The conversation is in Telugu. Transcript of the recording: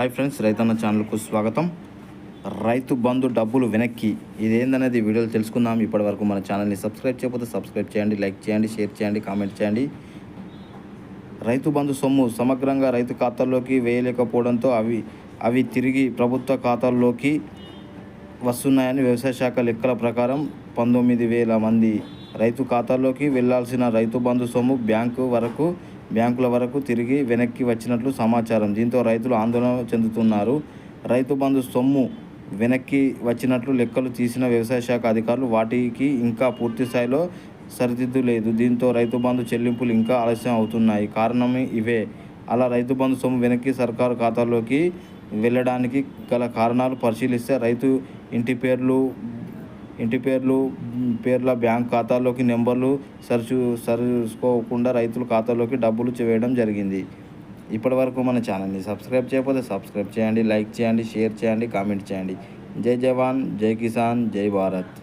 హాయ్ ఫ్రెండ్స్, రైతన్న ఛానల్కు స్వాగతం. రైతు బంధు డబ్బులు వెనక్కి ఇదేందనేది వీడియోలు తెలుసుకుందాం. ఇప్పటివరకు మన ఛానల్ని సబ్స్క్రైబ్ చేయకపోతే సబ్స్క్రైబ్ చేయండి, లైక్ చేయండి, షేర్ చేయండి, కామెంట్ చేయండి. రైతు బంధు సొమ్ము సమగ్రంగా రైతు ఖాతాల్లోకి వేయలేకపోవడంతో అవి తిరిగి ప్రభుత్వ ఖాతాల్లోకి వస్తున్నాయని వ్యవసాయ శాఖ లెక్కల ప్రకారం 19,000 మంది రైతు ఖాతాల్లోకి వెళ్లాల్సిన రైతు బంధు సొమ్ము బ్యాంకుల వరకు తిరిగి వెనక్కి వచ్చినట్లు సమాచారం. దీంతో రైతులు ఆందోళన చెందుతున్నారు. రైతు బంధు సొమ్ము వెనక్కి వచ్చినట్లు లెక్కలు తీసిన వ్యవసాయ శాఖ అధికారులు వాటికి ఇంకా పూర్తి స్థాయిలో సరిదిద్దు లేదు. దీంతో రైతు బంధు చెల్లింపులు ఇంకా ఆలస్యం అవుతున్నాయి. కారణం ఇవే. అలా రైతు బంధు సొమ్ము వెనక్కి సర్కారు ఖాతాల్లోకి వెళ్ళడానికి గల కారణాలు పరిశీలిస్తే రైతు ఇంటి పేర్ల బ్యాంక్ ఖాతాల్లోకి నెంబర్లు సరిచూసుకోకుండా రైతుల ఖాతాల్లోకి డబ్బులు వేయడం జరిగింది. ఇప్పటివరకు మన ఛానల్ని సబ్స్క్రైబ్ చేయకపోతే సబ్స్క్రైబ్ చేయండి, లైక్ చేయండి, షేర్ చేయండి, కామెంట్ చేయండి. జై జవాన్, జై కిసాన్, జై భారత్.